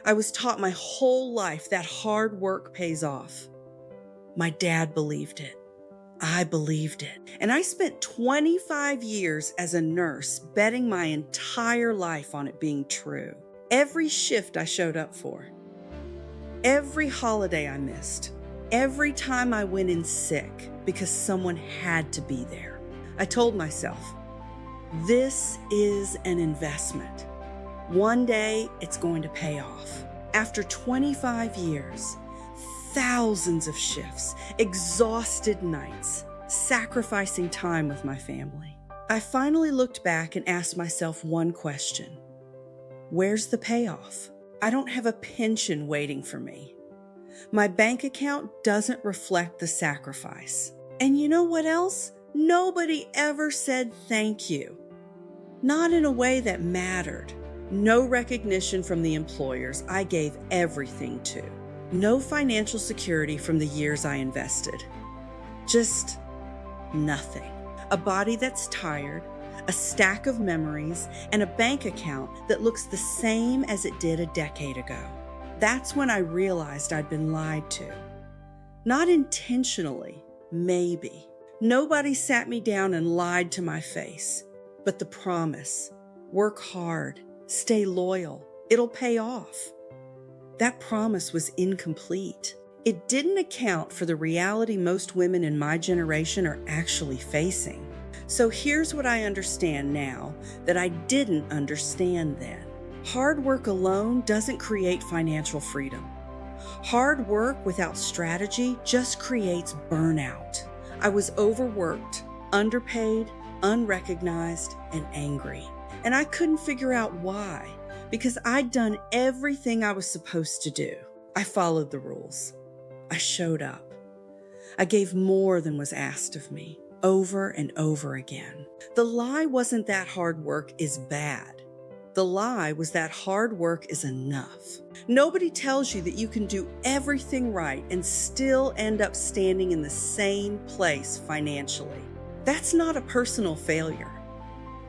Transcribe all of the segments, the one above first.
I was taught my whole life that hard work pays off. My dad believed it. I believed it. And I spent 25 years as a nurse betting my entire life on it being true. Every shift I showed up for, every holiday I missed, every time I went in sick because someone had to be there, I told myself, this is an investment. One day it's going to pay off. After 25 years, thousands of shifts, exhausted nights, sacrificing time with my family, I finally looked back and asked myself one question. Where's the payoff? I don't have a pension waiting for me. My bank account doesn't reflect the sacrifice. And you know what else? Nobody ever said thank you. Not in a way that mattered. No recognition from the employers I gave everything to. No financial security from the years I invested. Just nothing. A body that's tired, a stack of memories, and a bank account that looks the same as it did a decade ago. That's when I realized I'd been lied to. Not intentionally, maybe. Nobody sat me down and lied to my face. But the promise, work hard, stay loyal, it'll pay off. That promise was incomplete. It didn't account for the reality most women in my generation are actually facing. So here's what I understand now that I didn't understand then. Hard work alone doesn't create financial freedom. Hard work without strategy just creates burnout. I was overworked, underpaid, unrecognized, and angry. And I couldn't figure out why, because I'd done everything I was supposed to do. I followed the rules. I showed up. I gave more than was asked of me, over and over again. The lie wasn't that hard work is bad. The lie was that hard work is enough. Nobody tells you that you can do everything right and still end up standing in the same place financially. That's not a personal failure.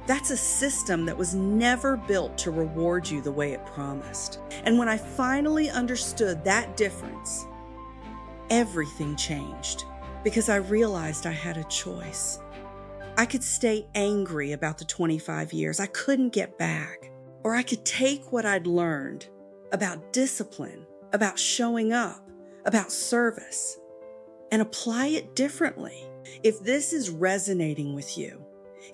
That's a system that was never built to reward you the way it promised. And when I finally understood that difference, everything changed because I realized I had a choice. I could stay angry about the 25 years I couldn't get back, or I could take what I'd learned about discipline, about showing up, about service, and apply it differently. If this is resonating with you,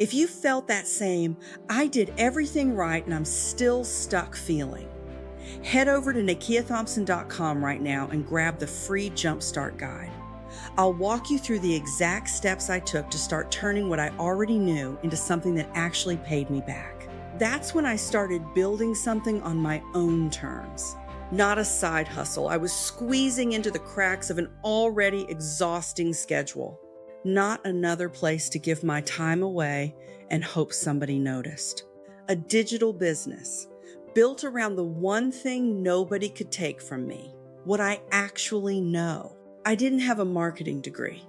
if you felt that same, I did everything right and I'm still stuck feeling, head over to NikiaThompson.com right now and grab the free Jumpstart guide. I'll walk you through the exact steps I took to start turning what I already knew into something that actually paid me back. That's when I started building something on my own terms, not a side hustle. I was squeezing into the cracks of an already exhausting schedule. Not another place to give my time away and hope somebody noticed. A digital business built around the one thing nobody could take from me, what I actually know. I didn't have a marketing degree.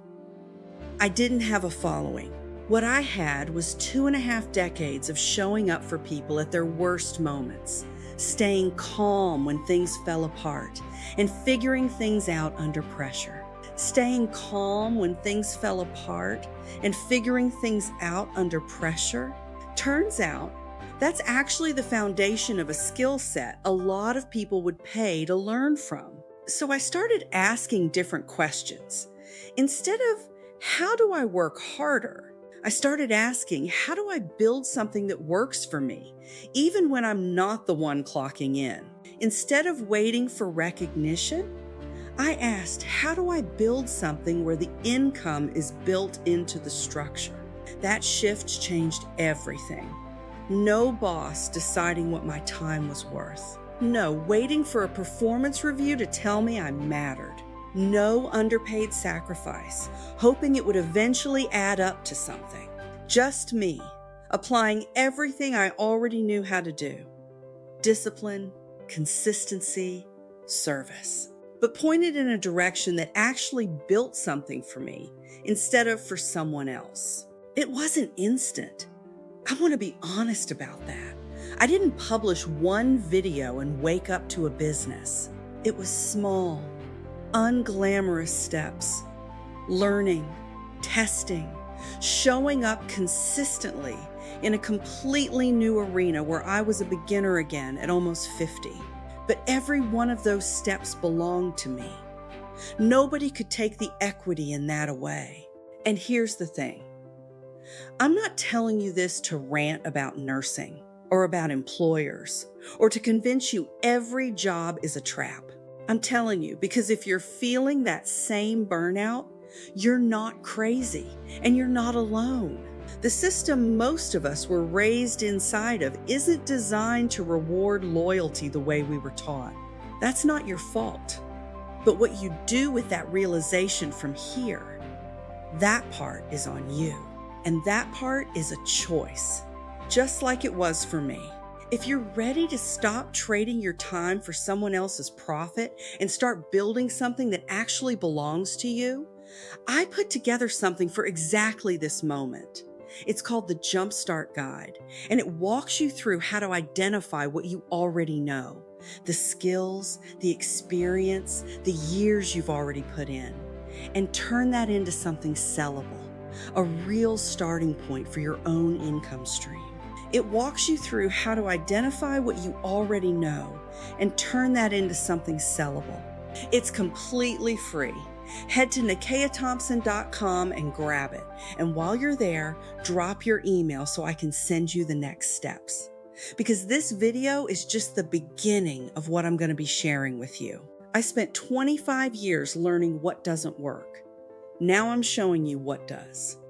I didn't have a following. What I had was 2.5 decades of showing up for people at their worst moments, staying calm when things fell apart, and figuring things out under pressure. Staying calm when things fell apart and figuring things out under pressure. Turns out, that's actually the foundation of a skill set a lot of people would pay to learn from. So I started asking different questions. Instead of, how do I work harder? I started asking, how do I build something that works for me, even when I'm not the one clocking in? Instead of waiting for recognition, I asked, how do I build something where the income is built into the structure? That shift changed everything. No boss deciding what my time was worth. No waiting for a performance review to tell me I mattered. No underpaid sacrifice, hoping it would eventually add up to something. Just me, applying everything I already knew how to do. Discipline, consistency, service. But pointed in a direction that actually built something for me instead of for someone else. It wasn't instant. I want to be honest about that. I didn't publish one video and wake up to a business. It was small, unglamorous steps, learning, testing, showing up consistently in a completely new arena where I was a beginner again at almost 50. But every one of those steps belonged to me. Nobody could take the equity in that away. And here's the thing. I'm not telling you this to rant about nursing or about employers or to convince you every job is a trap. I'm telling you because if you're feeling that same burnout, you're not crazy and you're not alone. The system most of us were raised inside of isn't designed to reward loyalty the way we were taught. That's not your fault. But what you do with that realization from here, that part is on you. And that part is a choice, just like it was for me. If you're ready to stop trading your time for someone else's profit and start building something that actually belongs to you, I put together something for exactly this moment. It's called the Jumpstart Guide, and it walks you through how to identify what you already know, the skills, the experience, the years you've already put in, and turn that into something sellable, a real starting point for your own income stream. It walks you through how to identify what you already know and turn that into something sellable. It's completely free. Head to NikeaThompson.com and grab it. And while you're there, drop your email so I can send you the next steps. Because this video is just the beginning of what I'm going to be sharing with you. I spent 25 years learning what doesn't work. Now I'm showing you what does.